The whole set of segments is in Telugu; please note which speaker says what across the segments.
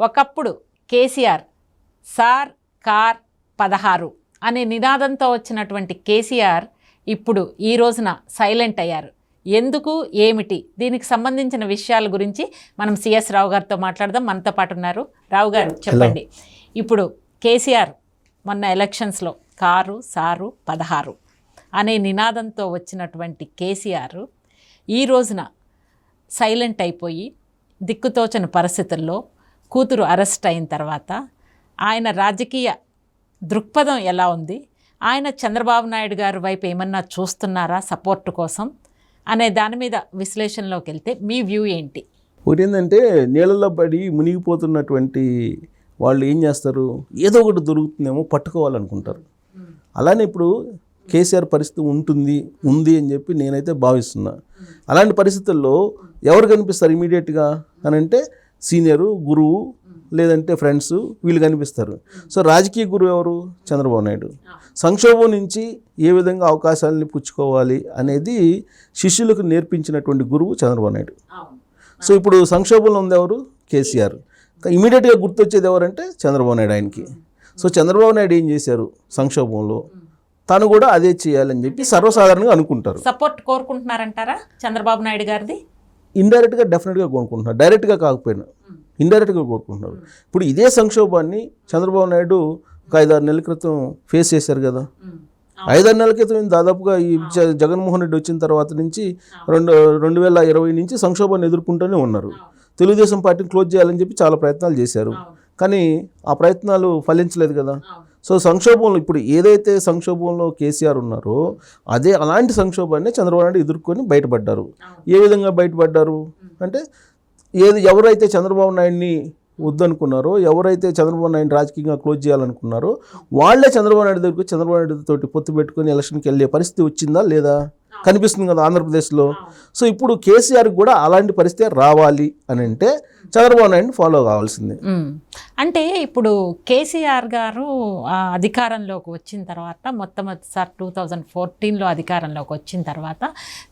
Speaker 1: ఒకప్పుడు కేసీఆర్ సార్ కార్ 16 అనే నినాదంతో వచ్చినటువంటి కేసీఆర్ ఇప్పుడు ఈ రోజున సైలెంట్ అయ్యారు. ఎందుకు, ఏమిటి, దీనికి సంబంధించిన విషయాల గురించి మనం సిఎస్ రావు గారితో మాట్లాడదాం. మనతో పాటు ఉన్నారు. రావు గారు, చెప్పండి. ఇప్పుడు కేసీఆర్ మొన్న ఎలక్షన్స్లో కారు సారు 16 అనే నినాదంతో వచ్చినటువంటి కేసీఆర్ ఈ రోజున సైలెంట్ అయిపోయి దిక్కుతోచని పరిస్థితుల్లో కూతురు అరెస్ట్ అయిన తర్వాత ఆయన రాజకీయ దృక్పథం ఎలా ఉంది, ఆయన చంద్రబాబు నాయుడు గారి వైపు ఏమన్నా చూస్తున్నారా సపోర్ట్ కోసం అనే దాని మీద విశ్లేషణలోకి వెళ్తే మీ వ్యూ ఏంటి?
Speaker 2: ఒకటి ఏంటంటే, నీళ్ళల్లో పడి మునిగిపోతున్నటువంటి వాళ్ళు ఏం చేస్తారు, ఏదో ఒకటి దొరుకుతుందేమో పట్టుకోవాలనుకుంటారు. అలానే ఇప్పుడు కేసీఆర్ పరిస్థితి ఉంది అని చెప్పి నేనైతే భావిస్తున్నా. అలాంటి పరిస్థితుల్లో ఎవరు కనిపిస్తారు ఇమీడియట్గా అని అంటే, సీనియరు, గురువు, లేదంటే ఫ్రెండ్స్, వీళ్ళు కనిపిస్తారు. సో రాజకీయ గురువు ఎవరు? చంద్రబాబు నాయుడు. సంక్షోభం నుంచి ఏ విధంగా అవకాశాలని పుచ్చుకోవాలి అనేది శిష్యులకు నేర్పించినటువంటి గురువు చంద్రబాబు నాయుడు. సో ఇప్పుడు సంక్షోభంలో ఉంది ఎవరు? కేసీఆర్. ఇమీడియట్గా గుర్తొచ్చేది ఎవరంటే చంద్రబాబు నాయుడు ఆయనకి. సో చంద్రబాబు నాయుడు ఏం చేశారు సంక్షోభంలో, తను కూడా అదే చేయాలని చెప్పి సర్వసాధారణంగా అనుకుంటారు.
Speaker 1: సపోర్ట్ కోరుకుంటున్నారంటారా చంద్రబాబు నాయుడు గారిది?
Speaker 2: ఇండైరెక్ట్గా డెఫినెట్గా కోరుకుంటున్నారు, డైరెక్ట్గా కాకపోయినా ఇండైరెక్ట్గా కోరుకుంటున్నారు. ఇప్పుడు ఇదే సంక్షోభాన్ని చంద్రబాబు నాయుడు ఒక 5-6 నెలల క్రితం ఫేస్ చేశారు కదా. 5-6 నెలల క్రితం దాదాపుగా ఈ జగన్మోహన్ రెడ్డి వచ్చిన తర్వాత నుంచి 2020 నుంచి సంక్షోభాన్ని ఎదుర్కొంటూనే ఉన్నారు. తెలుగుదేశం పార్టీని క్లోజ్ చేయాలని చెప్పి చాలా ప్రయత్నాలు చేశారు, కానీ ఆ ప్రయత్నాలు ఫలించలేదు కదా. సో సంక్షోభంలో ఇప్పుడు ఏదైతే సంక్షోభంలో కేసీఆర్ ఉన్నారో అలాంటి సంక్షోభాన్ని చంద్రబాబు నాయుడు ఎదుర్కొని బయటపడ్డారు. ఏ విధంగా బయటపడ్డారు అంటే, ఎవరైతే చంద్రబాబు నాయుడిని వద్దనుకున్నారో, ఎవరైతే చంద్రబాబు నాయుడు రాజకీయంగా క్లోజ్ చేయాలనుకున్నారో వాళ్ళే చంద్రబాబు నాయుడు దగ్గరికి చంద్రబాబు నాయుడు తోటి పొత్తు పెట్టుకుని ఎలక్షన్కి వెళ్ళే పరిస్థితి వచ్చిందా లేదా? కనిపిస్తుంది కదా ఆంధ్రప్రదేశ్లో. సో ఇప్పుడు కేసీఆర్కి కూడా అలాంటి పరిస్థితి రావాలి అని అంటే చంద్రబాబు నాయుడిని ఫాలో కావాల్సిందే.
Speaker 1: అంటే ఇప్పుడు కేసీఆర్ గారు అధికారంలోకి వచ్చిన తర్వాత, మొట్టమొదటిసారి 2014లో అధికారంలోకి వచ్చిన తర్వాత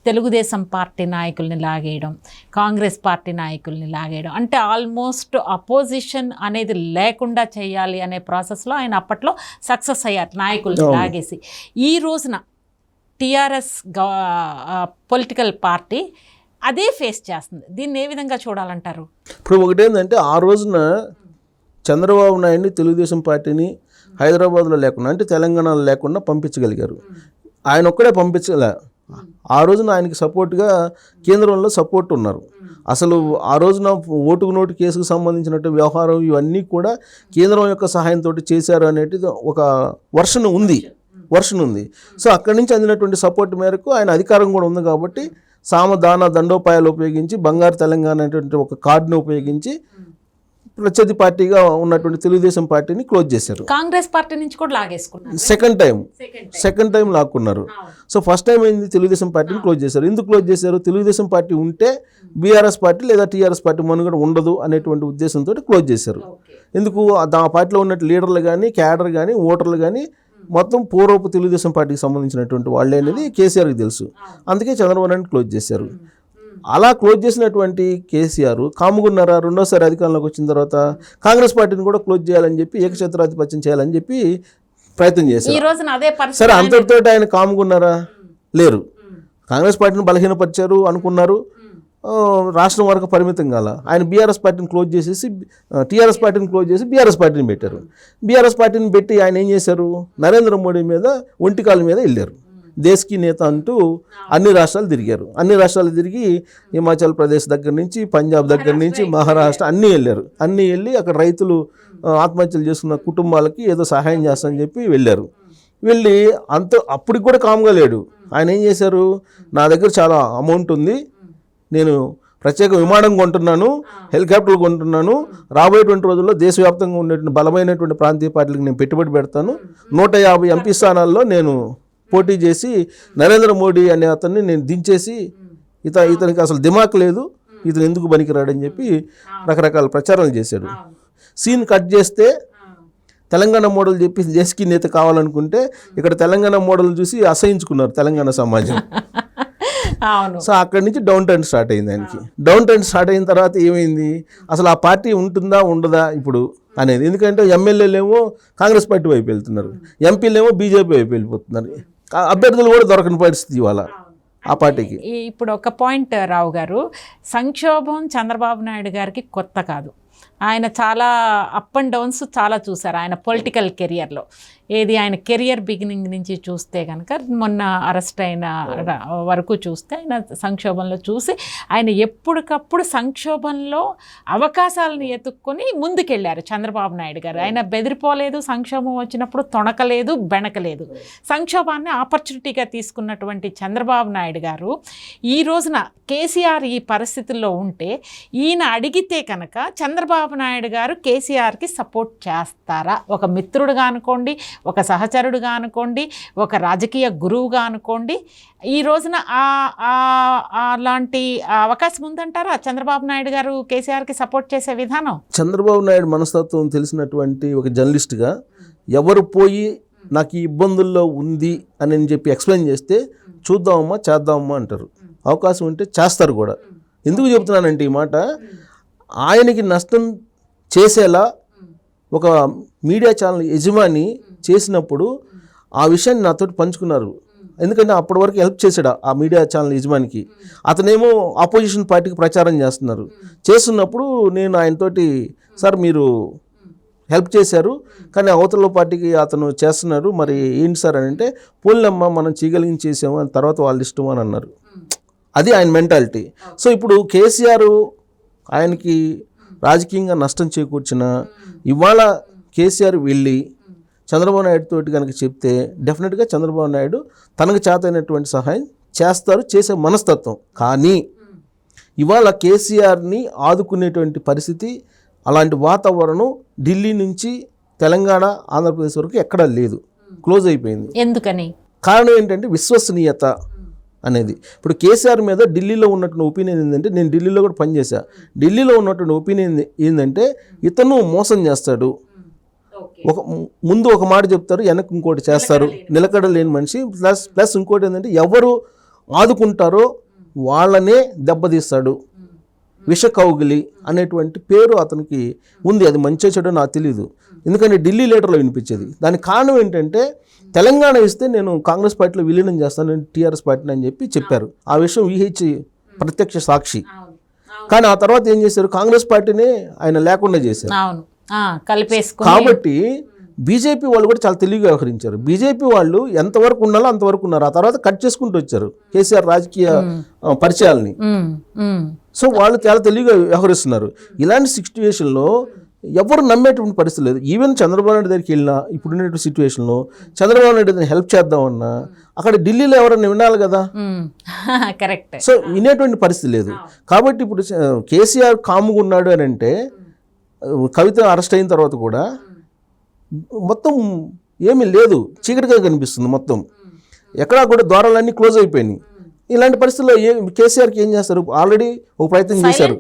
Speaker 1: తెలుగుదేశం పార్టీ నాయకుల్ని లాగేయడం, కాంగ్రెస్ పార్టీ నాయకుల్ని లాగేయడం, అంటే ఆల్మోస్ట్ అపోజిషన్ అనేది లేకుండా చేయాలి అనే ప్రాసెస్లో ఆయన అప్పట్లో సక్సెస్ అయ్యారు, నాయకుల్ని లాగేసి. ఈ రోజున టీఆర్ఎస్ పొలిటికల్ పార్టీ అదే ఫేస్ చేస్తుంది. దీన్ని ఏ విధంగా చూడాలంటారు?
Speaker 2: ఇప్పుడు ఒకటేంటంటే, ఆ రోజున చంద్రబాబు నాయుడిని తెలుగుదేశం పార్టీని హైదరాబాద్లో లేకుండా, అంటే తెలంగాణలో లేకుండా పంపించగలిగారు. ఆయన ఒక్కడే పంపించలే. ఆ రోజున ఆయనకి సపోర్ట్గా కేంద్రంలో సపోర్ట్ ఉన్నారు. అసలు ఆ రోజున ఓటుకు నోటు కేసుకు సంబంధించినట్టు వ్యవహారం ఇవన్నీ కూడా కేంద్రం యొక్క సహాయంతో చేశారు అనేది ఒక వర్షన్ ఉంది. సో అక్కడి నుంచి అందినటువంటి సపోర్ట్ మేరకు ఆయన అధికారం కూడా ఉంది కాబట్టి సామదాన దండోపాయాలు ఉపయోగించి బంగారు తెలంగాణ అనేటువంటి ఒక కార్డును ఉపయోగించి ప్రత్యర్థి పార్టీగా ఉన్నటువంటి తెలుగుదేశం పార్టీని క్లోజ్ చేశారు.
Speaker 1: కాంగ్రెస్ పార్టీ నుంచి కూడా లాగేసుకున్నారు.
Speaker 2: సెకండ్ టైం లాక్కున్నారు. సో ఫస్ట్ టైం ఏంది, తెలుగుదేశం పార్టీని క్లోజ్ చేశారు. ఎందుకు క్లోజ్ చేశారు? తెలుగుదేశం పార్టీ ఉంటే బీఆర్ఎస్ పార్టీ లేదా టీఆర్ఎస్ పార్టీ మనుగడ ఉండదు అనేటువంటి ఉద్దేశంతో క్లోజ్ చేశారు. ఎందుకు? ఆ పార్టీలో ఉన్నట్టు లీడర్లు కానీ, క్యాడర్ కానీ, ఓటర్లు కానీ మొత్తం పూర్వపు తెలుగుదేశం పార్టీకి సంబంధించినటువంటి వాళ్ళే అనేది కేసీఆర్కి తెలుసు. అందుకే చంద్రబాబు నాయుడు క్లోజ్ చేశారు. అలా క్లోజ్ చేసినటువంటి కేసీఆర్ కాముగున్నారా? రెండోసారి అధికారంలోకి వచ్చిన తర్వాత కాంగ్రెస్ పార్టీని కూడా క్లోజ్ చేయాలని చెప్పి, ఏకఛత్రాధిపత్యం చేయాలని చెప్పి ప్రయత్నం చేశారు. సరే, అంతటితో ఆయన కాముగున్నారా? లేరు. కాంగ్రెస్ పార్టీని బలహీనపరిచారు అనుకున్నారు, రాష్ట్రం వరకు పరిమితం కాల. ఆయన బీఆర్ఎస్ పార్టీని క్లోజ్ చేసేసి టీఆర్ఎస్ పార్టీని క్లోజ్ చేసి బీఆర్ఎస్ పార్టీని పెట్టారు. బీఆర్ఎస్ పార్టీని పెట్టి ఆయన ఏం చేశారు? నరేంద్ర మోడీ మీద ఒంటికాల మీద వెళ్ళారు. దేశ్కి నేత అంటూ అన్ని రాష్ట్రాలు తిరిగారు. అన్ని రాష్ట్రాలు తిరిగి హిమాచల్ ప్రదేశ్ దగ్గర నుంచి, పంజాబ్ దగ్గర నుంచి, మహారాష్ట్ర అన్నీ వెళ్ళారు. అన్నీ వెళ్ళి అక్కడ రైతులు ఆత్మహత్యలు చేసుకున్న కుటుంబాలకి ఏదో సహాయం చేస్తామని చెప్పి వెళ్ళారు. వెళ్ళి అప్పటికి కూడా కామ్గా లేడు. ఆయన ఏం చేశారు? నా దగ్గర చాలా అమౌంట్ ఉంది, నేను ప్రత్యేక విమానం కొంటున్నాను, హెలికాప్టర్లు కొంటున్నాను, రాబోయేటువంటి రోజుల్లో దేశవ్యాప్తంగా ఉండేటువంటి బలమైనటువంటి ప్రాంతీయ పార్టీలకు నేను పెట్టుబడి పెడతాను, 150 ఎంపీ స్థానాల్లో నేను పోటీ చేసి నరేంద్ర మోడీ అనే అతన్ని నేను దించేసి, ఇతనికి అసలు దిమాక్ లేదు, ఇతను ఎందుకు పనికిరాడని చెప్పి రకరకాల ప్రచారాలు చేశాడు. సీన్ కట్ చేస్తే తెలంగాణ మోడల్ చెప్పి దేశకి నేత కావాలనుకుంటే ఇక్కడ తెలంగాణ మోడల్ చూసి అసహించుకున్నారు తెలంగాణ సమాజం.
Speaker 1: అవును.
Speaker 2: సో అక్కడి నుంచి డౌన్ ట్రెండ్ స్టార్ట్ అయింది ఆయనకి. డౌన్ ట్రెండ్ స్టార్ట్ అయిన తర్వాత ఏమైంది, అసలు ఆ పార్టీ ఉంటుందా ఉండదా ఇప్పుడు అనేది. ఎందుకంటే ఎమ్మెల్యేలేమో కాంగ్రెస్ పార్టీ వైపు వెళ్తున్నారు, ఎంపీలేమో బీజేపీ వైపు వెళ్ళిపోతున్నారు, అభ్యర్థులు కూడా దొరకని పరిస్థితి ఇవాళ ఆ పార్టీకి.
Speaker 1: ఇప్పుడు ఒక పాయింట్ రావు గారు, సంక్షోభం చంద్రబాబు నాయుడు గారికి కొత్త కాదు. ఆయన చాలా అప్ అండ్ డౌన్స్ చాలా చూశారు ఆయన పొలిటికల్ కెరియర్లో. ఏది ఆయన కెరియర్ బిగినింగ్ నుంచి చూస్తే కనుక మొన్న అరెస్ట్ అయిన వరకు చూస్తే ఆయన సంక్షోభంలో చూసి ఆయన ఎప్పటికప్పుడు సంక్షోభంలో అవకాశాలను ఎత్తుక్కొని ముందుకెళ్ళారు చంద్రబాబు నాయుడు గారు. ఆయన బెదిరిపోలేదు, సంక్షోభం వచ్చినప్పుడు తొణకలేదు, బెణకలేదు. సంక్షోభాన్ని ఆపర్చునిటీగా తీసుకున్నటువంటి చంద్రబాబు నాయుడు గారు ఈ రోజున కేసీఆర్ ఈ పరిస్థితుల్లో ఉంటే ఈయన అడిగితే కనుక చంద్రబాబు నాయుడు గారు కేసీఆర్కి సపోర్ట్ చేస్తారా? ఒక మిత్రుడుగా అనుకోండి, ఒక సహచరుడుగా అనుకోండి, ఒక రాజకీయ గురువుగా అనుకోండి, ఈ రోజున అలాంటి అవకాశం ఉందంటారా చంద్రబాబు నాయుడు గారు కేసీఆర్కి సపోర్ట్ చేసే విధానం?
Speaker 2: చంద్రబాబు నాయుడు మనస్తత్వం తెలిసినటువంటి ఒక జర్నలిస్ట్గా ఎవరు పోయి నాకు ఈ ఇబ్బందుల్లో ఉంది అని చెప్పి ఎక్స్ప్లెయిన్ చేస్తే చూద్దామమ్మా చేద్దామమ్మా అంటారు, అవకాశం ఉంటే చేస్తారు కూడా. ఎందుకు చెబుతున్నానంటే ఈ మాట, ఆయనకి నష్టం చేసేలా ఒక మీడియా ఛానల్ యజమాని చేసినప్పుడు ఆ విషయాన్ని నాతో పంచుకున్నారు. ఎందుకంటే అప్పటి వరకు హెల్ప్ చేశాడు ఆ మీడియా ఛానల్ యజమానికి. అతనేమో ఆపోజిషన్ పార్టీకి ప్రచారం చేస్తున్నప్పుడు నేను ఆయనతోటి, సార్ మీరు హెల్ప్ చేశారు కానీ అవతల పార్టీకి అతను చేస్తున్నారు, మరి ఏంటి సార్ అని అంటే, పోలమ్మ మనం చేయగలిగింది చేసాము, అని తర్వాత వాళ్ళ ఇష్టం అని అన్నారు. అది ఆయన మెంటాలిటీ. సో ఇప్పుడు కేసీఆర్ ఆయనకి రాజకీయంగా నష్టం చేకూర్చిన ఇవాళ కేసీఆర్ వెళ్ళి చంద్రబాబు నాయుడు తోటి కనుక చెప్తే డెఫినెట్గా చంద్రబాబు నాయుడు తనకు చేతైనటువంటి సహాయం చేస్తారు, చేసే మనస్తత్వం. కానీ ఇవాళ కేసీఆర్ని ఆదుకునేటువంటి పరిస్థితి, అలాంటి వాతావరణం ఢిల్లీ నుంచి తెలంగాణ ఆంధ్రప్రదేశ్ వరకు ఎక్కడా లేదు, క్లోజ్ అయిపోయింది.
Speaker 1: ఎందుకని?
Speaker 2: కారణం ఏంటంటే విశ్వసనీయత అనేది. ఇప్పుడు కేసీఆర్ మీద ఢిల్లీలో ఉన్నటువంటి ఒపీనియన్ ఏంటంటే, నేను ఢిల్లీలో కూడా పనిచేశా, ఢిల్లీలో ఉన్నటువంటి ఒపీనియన్ ఏంటంటే ఇతను మోసం చేస్తాడు, ముందు ఒక మాట చెప్తారు వెనక్కి ఇంకోటి చేస్తారు, నిలకడ లేని మనిషి. ప్లస్ ఇంకోటి ఏంటంటే ఎవరు ఆదుకుంటారో వాళ్ళనే దెబ్బతీస్తాడు, విష కౌగిలి అనేటువంటి పేరు అతనికి ఉంది. అది మంచి చెడు నాకు తెలియదు, ఎందుకంటే ఢిల్లీ లీడర్లో వినిపించేది. దానికి కారణం ఏంటంటే తెలంగాణ ఇస్తే నేను కాంగ్రెస్ పార్టీలో విలీనం చేస్తాను, నేను టీఆర్ఎస్ పార్టీని అని చెప్పారు. ఆ విషయం విహెచ్ ప్రత్యక్ష సాక్షి. కానీ ఆ తర్వాత ఏం చేశారు, కాంగ్రెస్ పార్టీని ఆయన లేకుండా చేశారు. కాబట్టి బీజేపీ వాళ్ళు కూడా చాలా తెలివిగా వ్యవహరించారు. బీజేపీ వాళ్ళు ఎంతవరకు ఉన్నారో అంతవరకు ఉన్నారు, ఆ తర్వాత కట్ చేసుకుంటూ వచ్చారు కేసీఆర్ రాజకీయ పరిచయాలని. సో వాళ్ళు చాలా తెలివిగా వ్యవహరిస్తున్నారు. ఇలాంటి సిచ్యువేషన్లో ఎవరు నమ్మేటువంటి పరిస్థితి లేదు. ఈవెన్ చంద్రబాబు నాయుడు దగ్గరికి వెళ్ళినా ఇప్పుడున్నటువంటి సిచ్యువేషన్లో చంద్రబాబు నాయుడు హెల్ప్ చేద్దామన్నా అక్కడ ఢిల్లీలో ఎవరైనా వినాలి కదా,
Speaker 1: కరెక్ట్.
Speaker 2: సో వినేటువంటి పరిస్థితి లేదు. కాబట్టి ఇప్పుడు కేసీఆర్ కాముగా ఉన్నాడు అని అంటే, కవిత అరెస్ట్ అయిన తర్వాత కూడా మొత్తం ఏమీ లేదు, చీకటిగా కనిపిస్తుంది మొత్తం, ఎక్కడా కూడా ద్వారాలన్నీ క్లోజ్ అయిపోయినాయి. ఇలాంటి పరిస్థితుల్లో కేసీఆర్కి ఏం చేస్తారు, ఆల్రెడీ ఒక ప్రయత్నం చేశారు,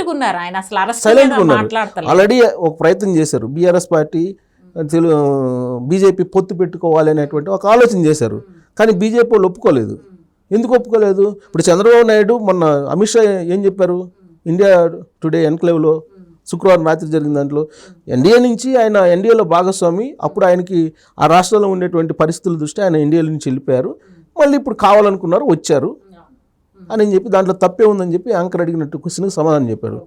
Speaker 2: సైలెంట్గా ఉన్నారు, ఆల్రెడీ ఒక ప్రయత్నం చేశారు. బీఆర్ఎస్ పార్టీ బీజేపీ పొత్తు పెట్టుకోవాలి అనేటువంటి ఒక ఆలోచన చేశారు, కానీ బీజేపీ వాళ్ళు ఒప్పుకోలేదు. ఎందుకు ఒప్పుకోలేదు? ఇప్పుడు చంద్రబాబు నాయుడు మొన్న అమిత్ షా ఏం చెప్పారు, ఇండియా టుడే ఎన్క్లేవ్లో శుక్రవారం రాత్రి జరిగిన దాంట్లో ఎన్డీఏ నుంచి ఆయన ఎన్డీఏలో భాగస్వామి, అప్పుడు ఆయనకి ఆ రాష్ట్రంలో ఉండేటువంటి పరిస్థితుల దృష్టి ఆయన ఎన్డీఏ నుంచి వెళ్ళిపోయారు, మళ్ళీ ఇప్పుడు కావాలనుకున్నారు వచ్చారు అని చెప్పి దాంట్లో తప్పే ఉందని చెప్పి యాంకర్ అడిగినట్టు క్వశ్చన్కి సమాధానం చెప్పారు.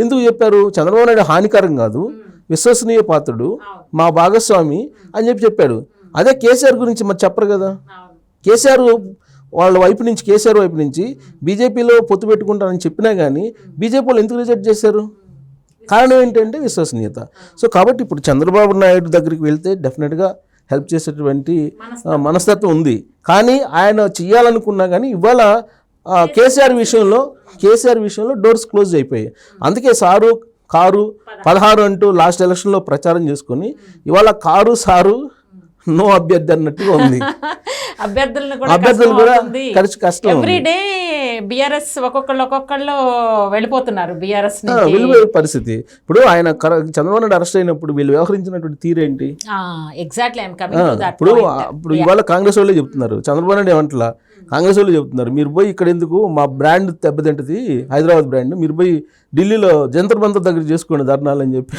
Speaker 2: ఎందుకు చెప్పారు? చంద్రబాబు నాయుడు హానికరం కాదు, విశ్వసనీయ పాత్రుడు, మా భాగస్వామి అని చెప్పాడు. అదే కేసీఆర్ గురించి మరి చెప్పరు కదా. కేసీఆర్ వాళ్ళ వైపు నుంచి, కేసీఆర్ వైపు నుంచి బీజేపీలో పొత్తు పెట్టుకుంటారని చెప్పినా కానీ బీజేపీ వాళ్ళు ఎందుకు రిజెక్ట్ చేశారు? కారణం ఏంటంటే విశ్వసనీయత. సో కాబట్టి ఇప్పుడు చంద్రబాబు నాయుడు దగ్గరికి వెళ్తే డెఫినెట్గా హెల్ప్ చేసేటువంటి మనస్తత్వం ఉంది, కానీ ఆయన చేయాలనుకున్నా కానీ ఇవాళ కేసీఆర్ విషయంలో డోర్స్ క్లోజ్ అయిపోయాయి. అందుకే సారు కారు 16 అంటూ లాస్ట్ ఎలక్షన్లో ప్రచారం చేసుకొని ఇవాళ కారు సారు నో అభ్యర్థి అన్నట్టుగా ఉంది.
Speaker 1: అభ్యర్థులు కూడా
Speaker 2: కష్టం.
Speaker 1: ఎవ్రీడే బీఆర్ఎస్ ఒక్కొక్కళ్ళు వెళ్ళిపోతున్నారు బీఆర్ఎస్ నుంచి.
Speaker 2: వెళ్ళిపోయే పరిస్థితి. ఇప్పుడు ఆయన చంద్రబాబు నాయుడు అరెస్ట్ అయినప్పుడు వీళ్ళు వ్యవహరించినటువంటి తీరేంటి?
Speaker 1: ఎగ్జాక్ట్లీ
Speaker 2: ఇప్పుడు ఇవాళ కాంగ్రెస్ వాళ్ళే చెప్తున్నారు, చంద్రబాబు నాయుడు ఏమంటలా, కాంగ్రెస్ వాళ్ళు చెప్తున్నారు మీరు పోయి ఇక్కడ ఎందుకు, మా బ్రాండ్ దెబ్బతింటది హైదరాబాద్ బ్రాండ్, మీరు పోయి ఢిల్లీలో జంతర్ మంతర్ దగ్గర చేసుకోండి ధర్నాలు అని చెప్పి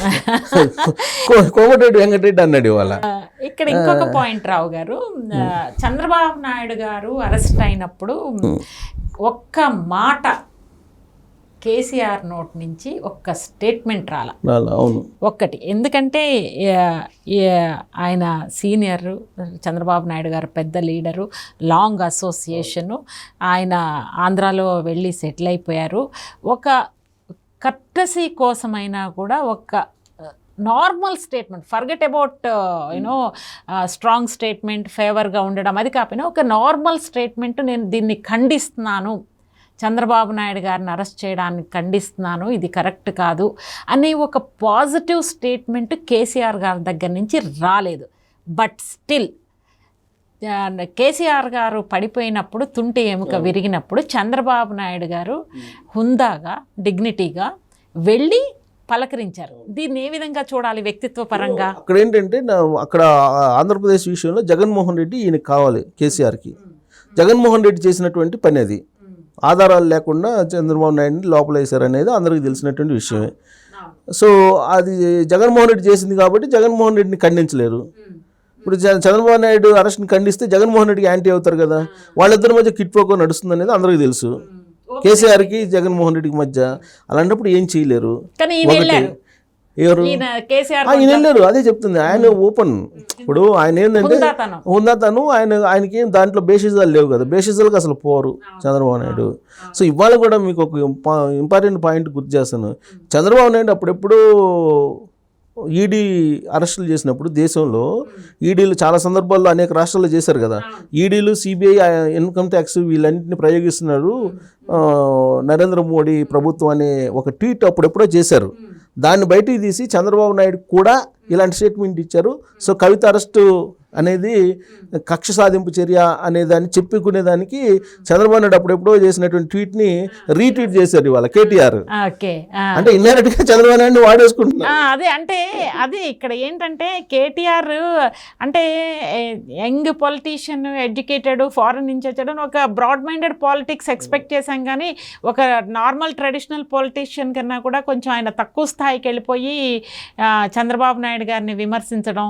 Speaker 2: కోమటిరెడ్డి వెంకటరెడ్డి అన్నాడు ఇవాళ.
Speaker 1: ఇక్కడ ఇంకొక పాయింట్ రావు గారు, చంద్రబాబు నాయుడు గారు అరెస్ట్ అయినప్పుడు ఒక్క మాట కేసీఆర్ నోట్ నుంచి ఒక్క స్టేట్మెంట్ రాలా.
Speaker 2: అవును,
Speaker 1: ఒక్కటి. ఎందుకంటే ఆయన సీనియర్, చంద్రబాబు నాయుడు గారు పెద్ద లీడరు, లాంగ్ అసోసియేషను, ఆయన ఆంధ్రాలో వెళ్ళి సెటిల్ అయిపోయారు. ఒక కర్టసీ కోసమైనా కూడా ఒక normal statement, forget about you know strong statement, ఫేవర్గా ఉండడం అది కాకపోయినా ఒక నార్మల్ స్టేట్మెంట్, నేను దీన్ని ఖండిస్తున్నాను, చంద్రబాబు నాయుడు గారిని అరెస్ట్ చేయడాన్ని ఖండిస్తున్నాను, ఇది కరెక్ట్ కాదు అనే ఒక పాజిటివ్ స్టేట్మెంట్ కేసీఆర్ గారి దగ్గర నుంచి రాలేదు. బట్ స్టిల్ కేసీఆర్ గారు పడిపోయినప్పుడు, తుంటి ఎముక విరిగినప్పుడు చంద్రబాబు నాయుడు గారు హుందాగా, డిగ్నిటీగా వెళ్ళి పలకరించారు. దీన్ని ఏ విధంగా చూడాలి వ్యక్తిత్వ పరంగా?
Speaker 2: అక్కడ ఏంటంటే అక్కడ ఆంధ్రప్రదేశ్ విషయంలో జగన్మోహన్ రెడ్డి ఈయనకి కావాలి, కేసీఆర్కి. జగన్మోహన్ రెడ్డి చేసినటువంటి పని అది, ఆధారాలు లేకుండా చంద్రబాబు నాయుడిని లోపల వేశారు అనేది అందరికీ తెలిసినటువంటి విషయమే. సో అది జగన్మోహన్ రెడ్డి చేసింది కాబట్టి జగన్మోహన్ రెడ్డిని ఖండించలేరు. ఇప్పుడు చంద్రబాబు నాయుడు అరెస్ట్ని ఖండిస్తే జగన్మోహన్ రెడ్డికి యాంటీ అవుతారు కదా, వాళ్ళిద్దరి మధ్య కిట్ ప్రోకో నడుస్తుంది అనేది అందరికీ తెలుసు, కేసీఆర్కి జగన్మోహన్ రెడ్డికి మధ్య. అలాంటప్పుడు ఏం చేయలేరు. ఎవరు ఆయన వెళ్ళారు, అదే చెప్తుంది, ఆయన ఓపెన్. ఇప్పుడు ఆయన ఏంటంటే హుందాతను, ఆయనకి ఏం దాంట్లో బేసిజాలు లేవు కదా, బేసిజాలకు అసలు పోరు చంద్రబాబు నాయుడు. సో ఇవాళ కూడా మీకు ఒక ఇంపార్టెంట్ పాయింట్ గుర్తు చేస్తాను. చంద్రబాబు నాయుడు అప్పుడెప్పుడు ఈడీ అరెస్టులు చేసినప్పుడు దేశంలో ఈడీలు చాలా సందర్భాల్లో అనేక రాష్ట్రాల్లో చేశారు కదా, ఈడీలు, సిబిఐ, ఇన్కమ్ ట్యాక్స్ వీళ్ళన్నింటినీ ప్రయోగిస్తున్నారు నరేంద్ర మోడీ ప్రభుత్వం అనే ఒక ట్వీట్ అప్పుడెప్పుడో చేశారు. దాన్ని బయటికి తీసి చంద్రబాబు నాయుడు కూడా ఇలాంటి స్టేట్మెంట్ ఇచ్చారు. సో కవిత అరెస్టు అనేది కక్ష సాధింపు చర్య అనేదాన్ని చెప్పుకునేదానికి చంద్రబాబు నాయుడు అప్పుడెప్పుడో చేసినటువంటి ట్వీట్ని రీట్వీట్ చేశారు ఇవాళ కేటీఆర్. అంటే ఇండైరెక్ట్గా చంద్రబాబు నాయుడు వాడేసుకుంటున్నారు.
Speaker 1: అదే అంటే అది ఇక్కడ ఏంటంటే కేటీఆర్ అంటే యంగ్ పొలిటీషియన్, ఎడ్యుకేటెడ్, ఫారెన్ నుంచి వచ్చాడు, ఒక బ్రాడ్ మైండెడ్ పాలిటిక్స్ ఎక్స్పెక్ట్ చేశాం. కానీ ఒక నార్మల్ ట్రెడిషనల్ పొలిటీషియన్ కన్నా కూడా కొంచెం ఆయన తక్కువ స్థాయికి వెళ్ళిపోయి చంద్రబాబు నాయుడు గారిని విమర్శించడం,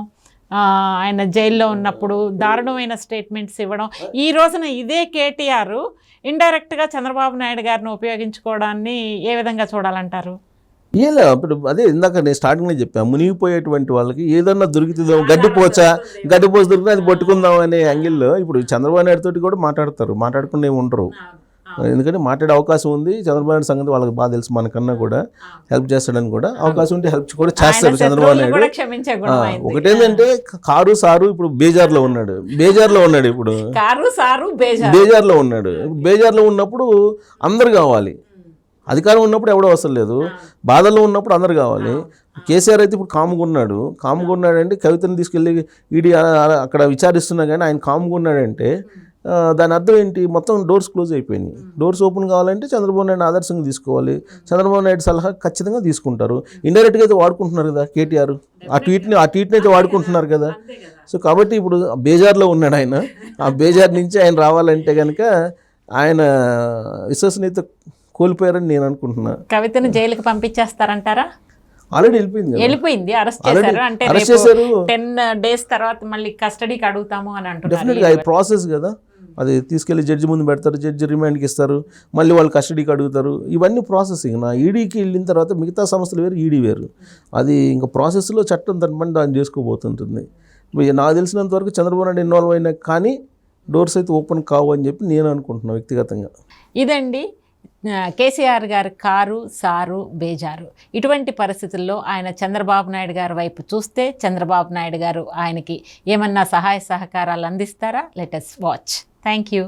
Speaker 1: ఆయన జైల్లో ఉన్నప్పుడు దారుణమైన స్టేట్మెంట్స్ ఇవ్వడం, ఈ రోజున ఇదే కేటీఆర్ ఇండైరెక్ట్గా చంద్రబాబు నాయుడు గారిని ఉపయోగించుకోవడాన్ని ఏ విధంగా చూడాలంటారు?
Speaker 2: ఇలా ఇప్పుడు అదే ఇందాక నేను స్టార్టింగ్లో చెప్పాను, మునిగిపోయేటువంటి వాళ్ళకి ఏదన్నా దొరుకుతుందో, గడ్డిపోచ దొరికితే అది పట్టుకుందాం అనే యాంగిల్లో ఇప్పుడు చంద్రబాబు నాయుడు తోటి కూడా మాట్లాడకుండా ఏమి ఉండరు. ఎందుకంటే మాట్లాడే అవకాశం ఉంది. చంద్రబాబు నాయుడు సంగతి వాళ్ళకి బాగా తెలుసు, మనకన్నా కూడా హెల్ప్ చేస్తాడని కూడా అవకాశం ఉంటే హెల్ప్ కూడా చేస్తారు చంద్రబాబు నాయుడు. ఒకటేంటంటే కారు సారు ఇప్పుడు బేజార్లో ఉన్నాడు ఇప్పుడు బేజార్లో ఉన్నాడు. బేజార్లో ఉన్నప్పుడు అందరు కావాలి, అధికారం ఉన్నప్పుడు ఎవడో అవసరం లేదు, బాధల్లో ఉన్నప్పుడు అందరు కావాలి. కేసీఆర్ అయితే ఇప్పుడు కామ్గా ఉన్నాడంటే కవితను తీసుకెళ్ళి ఈడీ అక్కడ విచారిస్తున్నా కానీ ఆయన కామ్గా ఉన్నాడంటే దాని అర్థం ఏంటి? మొత్తం డోర్స్ క్లోజ్ అయిపోయినాయి. డోర్స్ ఓపెన్ కావాలంటే చంద్రబాబు నాయుడు ఆదర్శంగా తీసుకోవాలి, చంద్రబాబు నాయుడు సలహా ఖచ్చితంగా తీసుకుంటారు. ఇండైరెక్ట్గా అయితే వాడుకుంటున్నారు కదా కేటీఆర్, ఆ ట్వీట్ని అయితే వాడుకుంటున్నారు కదా. సో కాబట్టి ఇప్పుడు బేజార్లో ఉన్నాడు ఆయన. ఆ బేజార్ నుంచి ఆయన రావాలంటే కనుక ఆయన విశ్వసనీయత కోల్పోయారని నేను అనుకుంటున్నా.
Speaker 1: కవితను జైలుకి పంపించేస్తారంటారా?
Speaker 2: ఆల్రెడీ
Speaker 1: వెళ్ళిపోయింది, అరెస్ట్ చేశారు. అంటే 10 days తర్వాత మళ్ళీ కస్టడీకి అడుగుతాము అని అంటున్నారు.
Speaker 2: డెఫినెట్గా అది ప్రాసెస్ కదా, అది తీసుకెళ్లి జడ్జి ముందు పెడతారు, జడ్జి రిమాండ్కి ఇస్తారు, మళ్ళీ వాళ్ళు కస్టడీకి అడుగుతారు. ఇవన్నీ ప్రాసెసింగ్. నా ఈడీకి వెళ్ళిన తర్వాత మిగతా సంస్థలు వేరు, ఈడీ వేరు. అది ఇంకా ప్రాసెస్లో చట్టం తన పని దాన్ని చేసుకోబోతుంటుంది. నాకు తెలిసినంత వరకు చంద్రబాబు నాయుడు ఇన్వాల్వ్ అయినా కానీ డోర్స్ అయితే ఓపెన్ కావు అని చెప్పి నేను అనుకుంటున్నాను వ్యక్తిగతంగా.
Speaker 1: ఇదండి కేసీఆర్ గారు కారు సారు బేజారు. ఇటువంటి పరిస్థితుల్లో ఆయన చంద్రబాబు నాయుడు గారి వైపు చూస్తే చంద్రబాబు నాయుడు గారు ఆయనకి ఏమన్నా సహాయ సహకారాలు అందిస్తారా? Let us watch. Thank you.